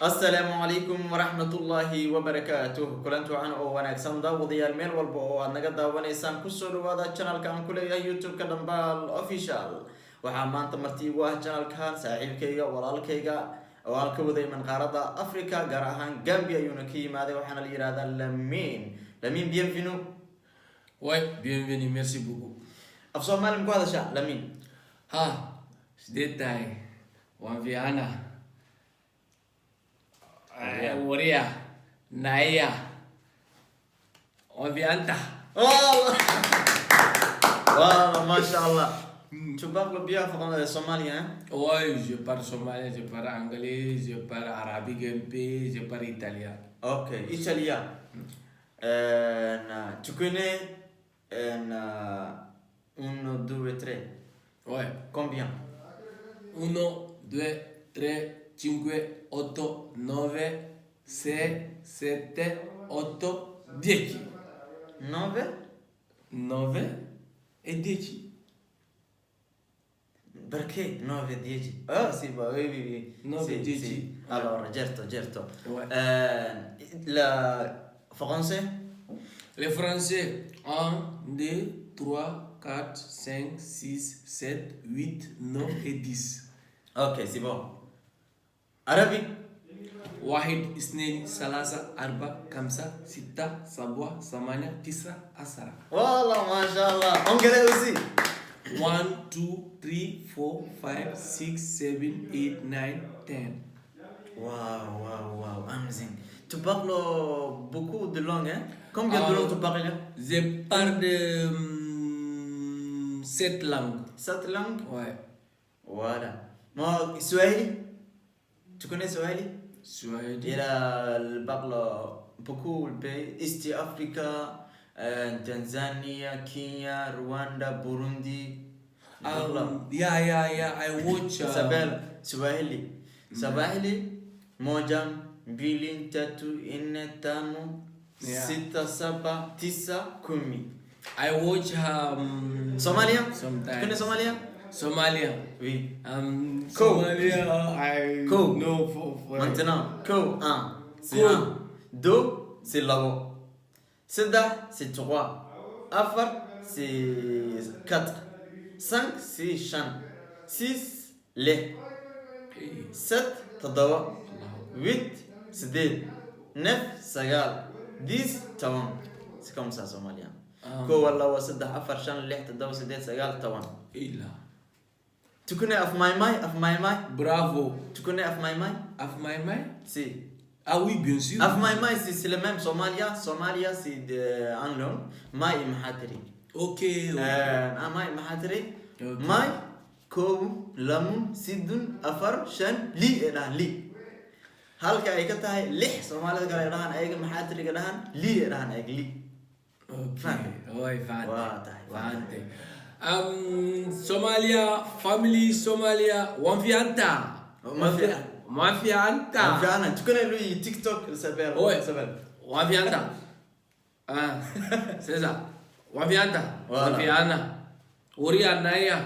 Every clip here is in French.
Assalaamu calaykum waraxmatullaahi wabarakaatuh. Kulanti wacan oo wanaagsan daawadayaal meel walba oo aad naga daawanaysaan kusoo dhawaada channelka aan ku leeyahay youtube-ka Dhambaal Official. Waxaa maanta marti igu ah channelkan saaxiibkayga walaalkayga oo aan ka waday manqaarada Afrika gaar ahaan Gambia ayuuna ka yimaaday waxaana la yiraahdaa Lamin bienvenue. Ouais, bienvenue, merci beaucoup. Af Soomaali ma ku hadashaa Lamin? Détail. Wanviana. Waria. Naya. Wanvianta. Voilà, mashallah. Tu parles bien somalien, hein? Ouais, je parle somalien, je parle anglais, je parle arabique un peu, je parle italien. Ok, italien. Tu connais un, deux, trois. Ouais. Combien? 1, 2, 3, 5, 8, 9, 6, 7, 8, 10. 9? 9 e 10. Perché 9 e 10? Oh sì, oui. 9 e 10. Sì. Allora, certo. Ouais. Le français? Les Français, 1, 2, 3, 4, 5, 6, 7, 8, 9 et 10. Ok, c'est bon. Arabique? 1, 2, 3, 4, 5, 6, 7, 8, 9, 10. Voilà, mashallah. Anglais aussi? 1, 2, 3, 4, 5, 6, 7, 8, 9, 10. Wow, amazing. Tu parles beaucoup de langues, hein? Combien de langues tu parles? Je parle de 7 langues. 7 langues? Ouais. Voilà. Moi, Swahili? Tu connais Swahili? Swahili. Il parle beaucoup le pays. East Africa, Tanzania, Kenya, Rwanda, Burundi. Yeah, I watch. Ça s'appelle Swahili. Swahili, moja, mbili, tatu, nne, tano, sita, saba, tisa, kumi. I watch Somalia? sometimes. Tu connais Somalia? Somalia. Oui. Cool. Somalia, I Cool. know for Maintenant, Ko, 1, c'est Ko. 1. 2, c'est là-haut. Seda, c'est 3. Afar, c'est 4. 5, c'est Chan. 6, lait. 7, Tadawa. 8, c'est 9, Sagal. 10, Tawan. C'est comme ça, somalien. Ko, Wallah, wa Seda, Afar, Chan, lait, Tadawa, c'est 10, Sagal, Tawan. Ila. Tu connais Afmaïmaï? Bravo. Tu connais Afmaïmaï? Afmaïmaï? Si. Ah oui, bien sûr. Afmaïmaï, c'est le même. Somalia, c'est en langue. Maï Mahatri. Ok. Maï Mahatri. Maï, Kou, Lamun, Sidun, Afar, Shan, Li, Li. Halka ay ka tahay lix Soomaalida kale ay dhahaan ayaga Mahatri ka dhahaan Li ay dhahaan ayaga Li. Ok. Fahmi? Ouais, Fante. Waa tahay, waa Fante. Somalia, family Somalia, Wanvianta. Wanvianta. Wanvianta. Tu connais lui TikTok, il s'appelle. Ouais. Il s'appelle. Wanvianta. C'est ça. Wanvianta. Voilà. Wanviana. Uria Naya.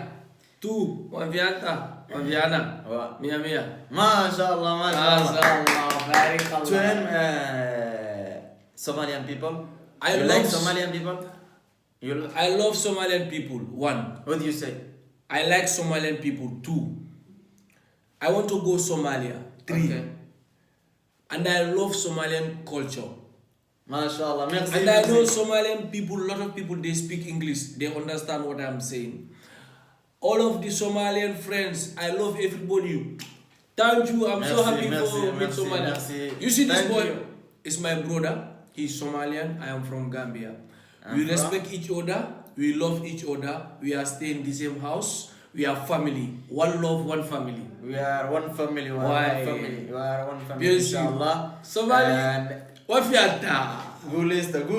Tu. Wanvianta. Wanviana. Ouais. Mia. Mashallah, mashallah. Mashallah. Barik Tu Allah. aimes Somalian people? I You love like Somalian people? I love Somalian people. 1. What do you say? I like Somalian people. 2. I want to go Somalia. 3. Okay. And I love Somalian culture. Mashallah, merci. And I know Somalian people, a lot of people, they speak English. They understand what I'm saying. All of the Somalian friends, I love everybody. Thank you. I'm so happy for meet Somalia. Merci. You see this Thank boy? you. Is my brother. He's Somalian. I am from Gambia. I'm We from- respect each other. We love each other. We are staying in the same house. We are family. One love, one family. We are one family. We are Why? one family. We are one family. Bien sûr. Inshallah. Somali. And Wafiata. Gul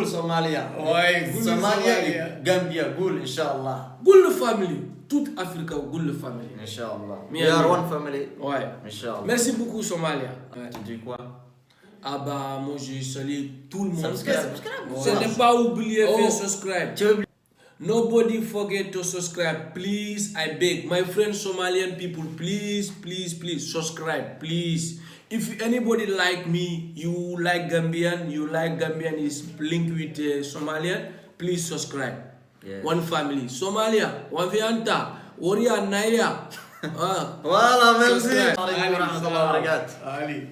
Somalia. Ouais, Gul Somalia. Somalia. Gambia. Gul, Inshallah. Good family. Toute Afrique, good family. Inshallah. Me We and are you. one family. Ouais. Inshallah. Merci beaucoup, Somalia. Ouais. Tu dis quoi? Ah bah, moi je salue tout le monde. Subscribe. Ce n'est pas oublier Oh. faire subscribe. Tu veux Nobody forget to subscribe, please. I beg my friends Somalian people, please subscribe, please. If anybody like me, you like Gambian is linked with Somalian, please subscribe. Yes. One family. Somalia, one Vianta, Warrior Naya. Voilà, merci. Subscribe. Wa alaikum wa rahmatullahi wa barakatuh. Ali.